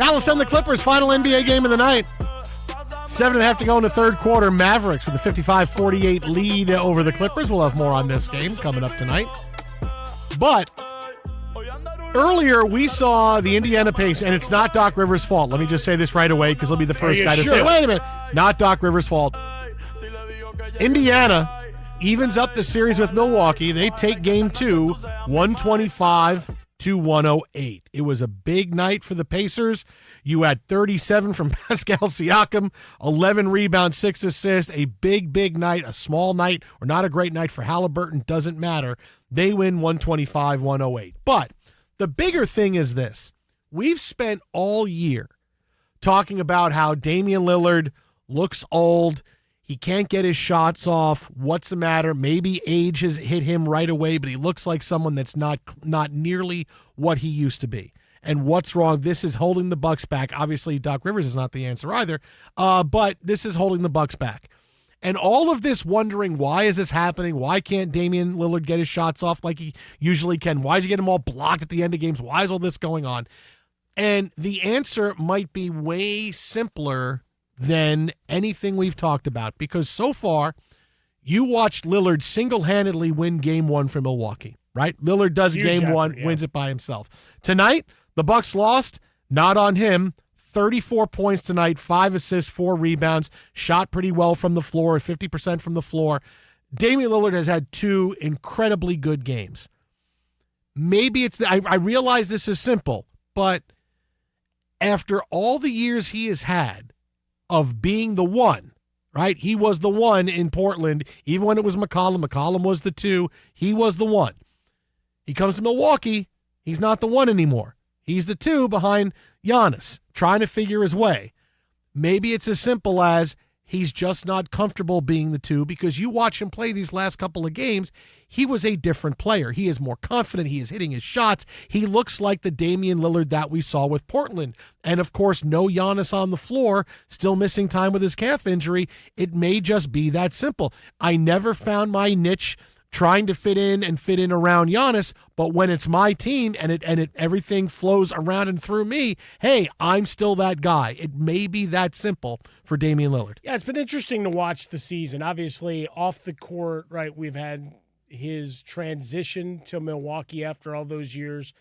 Dallas and the Clippers, final NBA game of the night. 7.5 to go in the third quarter. Mavericks with a 55-48 lead over the Clippers. We'll have more on this game coming up tonight. But earlier we saw the Indiana Pacers, and it's not Doc Rivers' fault. Let me just say this right away because he'll be the first guy to say, wait a minute, not Doc Rivers' fault. Indiana evens up the series with Milwaukee. They take game 2, 125-108. It was a big night for the Pacers. You had 37 from Pascal Siakam, 11 rebounds, 6 assists, a big, big night, a small night, or not a great night for Halliburton, doesn't matter. They win 125-108. But the bigger thing is this. We've spent all year talking about how Damian Lillard looks old. He can't get his shots off. What's the matter? Maybe age has hit him right away, but he looks like someone that's not nearly what he used to be. And what's wrong? This is holding the Bucks back. Obviously, Doc Rivers is not the answer either, but this is holding the Bucks back. And all of this wondering, why is this happening? Why can't Damian Lillard get his shots off like he usually can? Why is he getting them all blocked at the end of games? Why is all this going on? And the answer might be way simpler than anything we've talked about, because so far you watched Lillard single-handedly win game 1 for Milwaukee, right? Lillard does game 1, wins it by himself. Tonight, the Bucks lost, not on him. 34 points tonight, 5 assists, 4 rebounds, shot pretty well from the floor, 50% from the floor. Damian Lillard has had 2 incredibly good games. Maybe it's I realize this is simple, but after all the years he has had of being the one, right? He was the one in Portland, even when it was McCollum. McCollum was the 2. He was the one. He comes to Milwaukee. He's not the one anymore. He's the 2 behind Giannis, trying to figure his way. Maybe it's as simple as he's just not comfortable being the 2, because you watch him play these last couple of games, he was a different player. He is more confident. He is hitting his shots. He looks like the Damian Lillard that we saw with Portland. And, of course, no Giannis on the floor, still missing time with his calf injury. It may just be that simple. I never found my niche trying to fit in around Giannis, but when it's my team and everything flows around and through me, hey, I'm still that guy. It may be that simple for Damian Lillard. Yeah, it's been interesting to watch the season. Obviously, off the court, right, we've had his transition to Milwaukee after all those years,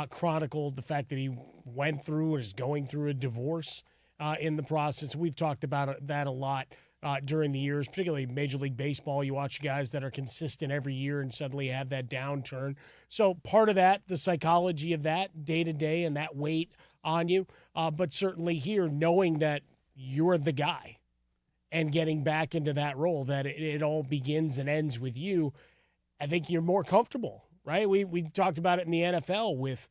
chronicled the fact that he went through and is going through a divorce in the process. We've talked about that a lot. During the years, particularly Major League Baseball, you watch guys that are consistent every year and suddenly have that downturn. So part of that, the psychology of that day-to-day and that weight on you, but certainly here, knowing that you're the guy and getting back into that role, that it all begins and ends with you, I think you're more comfortable, right? We talked about it in the NFL with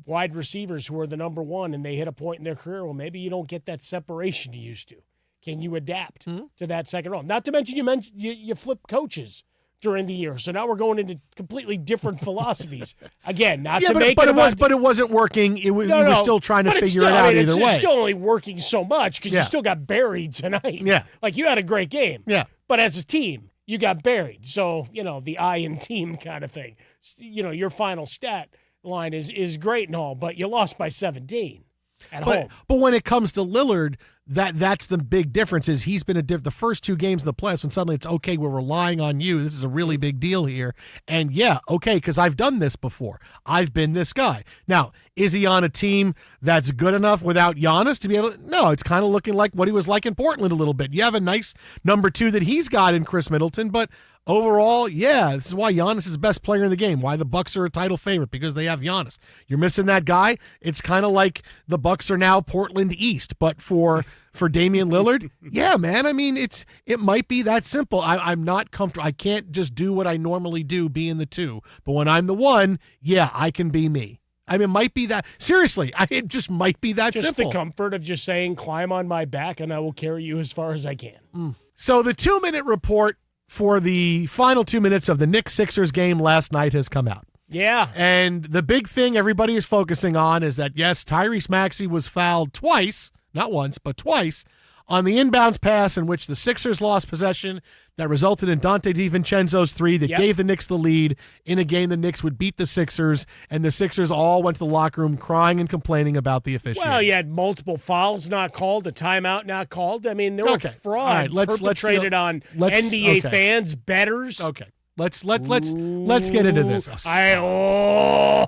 wide receivers who are the number 1 and they hit a point in their career. Well, maybe you don't get that separation you used to. Can you adapt to that second role? Not to mention you flip coaches during the year, so now we're going into completely different philosophies. Again, not to make but it wasn't working. He was still trying to figure it out either way. It's still only working so much because you still got buried tonight. Yeah, like you had a great game. Yeah, but as a team, you got buried. So the I in team kind of thing. Your final stat line is great and all, but you lost by 17 at home. But when it comes to Lillard, that's the big difference. Is he's been the first 2 games in the playoffs when suddenly it's okay, we're relying on you. This is a really big deal here. And yeah, okay, because I've done this before. I've been this guy. Now, is he on a team that's good enough without Giannis to be able to? No, it's kind of looking like what he was like in Portland a little bit. You have a nice number 2 that he's got in Chris Middleton, but overall, yeah, this is why Giannis is the best player in the game, why the Bucks are a title favorite, because they have Giannis. You're missing that guy. It's kind of like the Bucks are now Portland East, but for Damian Lillard, yeah, man, I mean, it might be that simple. I'm not comfortable. I can't just do what I normally do, being the 2. But when I'm the 1, yeah, I can be me. I mean, it might be that. Seriously, it just might be that simple. Just the comfort of just saying, climb on my back, and I will carry you as far as I can. So the 2-minute report for the final 2 minutes of the Knicks-Sixers game last night has come out. Yeah. And the big thing everybody is focusing on is that, yes, Tyrese Maxey was fouled twice, not once, but twice, On the inbounds pass in which the Sixers lost possession, that resulted in Dante DiVincenzo's three that gave the Knicks the lead in a game the Knicks would beat the Sixers, and the Sixers all went to the locker room crying and complaining about the officiating. Well, you had multiple fouls not called, a timeout not called. I mean, there were fraud perpetrated on NBA fans, bettors. Okay. Let's get into this. Yeah.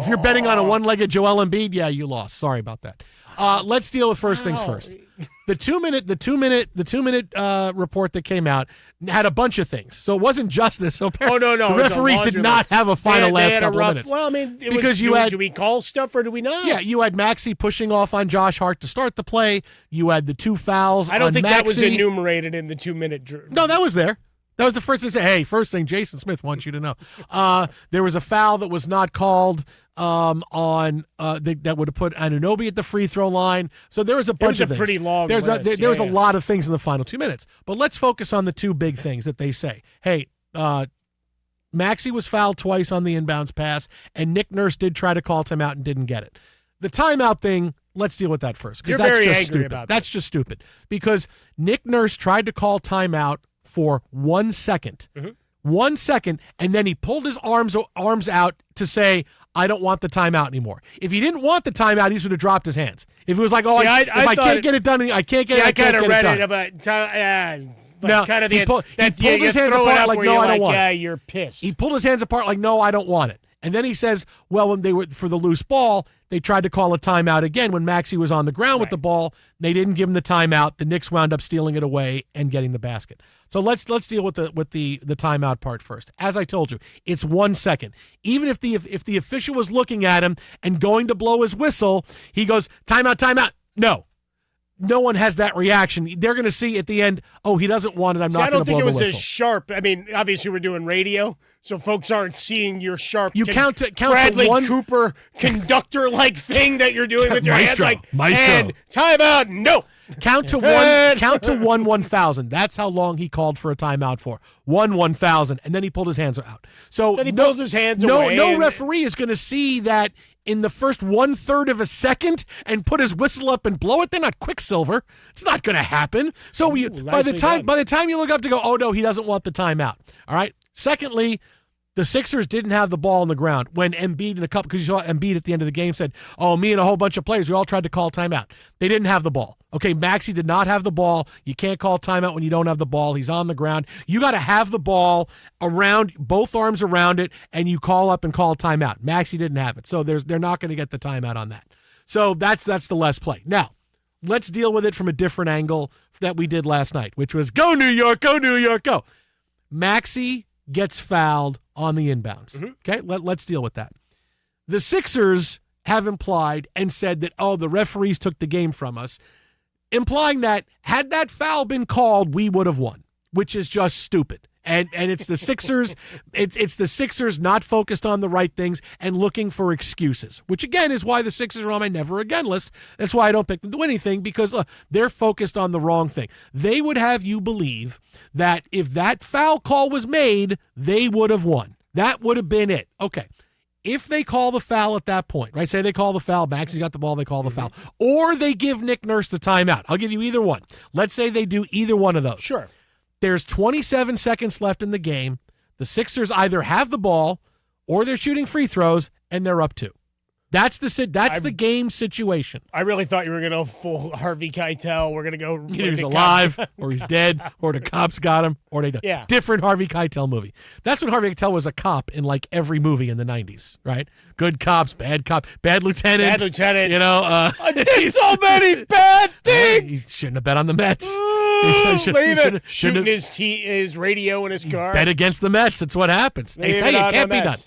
If you're betting on a one-legged Joel Embiid, you lost. Sorry about that. Let's deal with first things first. The two minute report that came out had a bunch of things. So it wasn't just this. So no. The referees did not have a final last couple of minutes. Well, I mean, do we call stuff or do we not? Yeah, you had Maxey pushing off on Josh Hart to start the play. You had the two fouls. I don't think Maxey. that was enumerated in the 2-minute. No, that was there. That was the first thing to say, hey, first thing Jason Smith wants you to know. There was a foul that was not called that would have put Anunoby at the free throw line. So there was a bunch of things. Pretty long list. There was a lot of things in the final 2 minutes. But let's focus on the two big things that they say. Hey, Maxey was fouled twice on the inbounds pass, and Nick Nurse did try to call timeout and didn't get it. The timeout thing, let's deal with that first. You're very angry about that. That's just stupid. Because Nick Nurse tried to call timeout for 1 second. 1 second, and then he pulled his arms out to say, I don't want the timeout anymore. If he didn't want the timeout, he should have dropped his hands. If he was like, I can't get it done, I can't get it done. I kind of read it about kind of he pulled his hands apart like, no, I don't want it. Yeah, you're pissed. He pulled his hands apart like, no, I don't want it. And then he says, well, when they were for the loose ball, they tried to call a timeout again when Maxey was on the ground with the ball. They didn't give him the timeout. The Knicks wound up stealing it away and getting the basket. So let's deal with the timeout part first. As I told you, it's 1 second. Even if the official was looking at him and going to blow his whistle, he goes, timeout. No one has that reaction. They're going to see at the end, oh, he doesn't want it. I'm not going to blow the whistle. I don't think it was as sharp. I mean, obviously we're doing radio, so folks aren't seeing your sharp. You count Bradley to one Cooper conductor-like thing that you're doing with your hands, like and timeout. No. Count to one. Count to 1,000. That's how long he called for a timeout for 1,000, and then he pulled his hands out. So then he pulls his hands away. No referee is going to see that in the first 1/3 of a second and put his whistle up and blow it. They're not Quicksilver. It's not going to happen. So by the time you look up to go, oh no, he doesn't want the timeout. All right. Secondly, the Sixers didn't have the ball on the ground when Embiid because you saw Embiid at the end of the game said, oh, me and a whole bunch of players, we all tried to call timeout. They didn't have the ball. Okay, Maxey did not have the ball. You can't call timeout when you don't have the ball. He's on the ground. You got to have the ball around, both arms around it, and you call up and call timeout. Maxey didn't have it, so they're not going to get the timeout on that. So that's the less play. Now, let's deal with it from a different angle that we did last night, which was go New York, go. Maxey gets fouled on the inbounds. Okay, let's deal with that. The Sixers have implied and said that, oh, the referees took the game from us, implying that had that foul been called, we would have won, which is just stupid. And it's the Sixers, it's the Sixers not focused on the right things and looking for excuses, which again is why the Sixers are on my never again list. That's why I don't pick them to do anything, because they're focused on the wrong thing. They would have you believe that if that foul call was made, they would have won. That would have been it. Okay. If they call the foul at that point, right? Say they call the foul, Maxey's got the ball, they call the foul. Or they give Nick Nurse the timeout. I'll give you either one. Let's say they do either one of those. Sure. There's 27 seconds left in the game. The Sixers either have the ball or they're shooting free throws and they're up 2. That's the game situation. I really thought you were going to full Harvey Keitel. We're going to go. Either he's alive or he's dead or the cops got him or they don't. Yeah. Different Harvey Keitel movie. That's when Harvey Keitel was a cop in like every movie in the 90s, right? Good cops, bad cop, bad lieutenant. Bad lieutenant. You know. I did so many bad things. He shouldn't have bet on the Mets. Shooting his radio in his car. Bet against the Mets. That's what happens. They say it can't be done.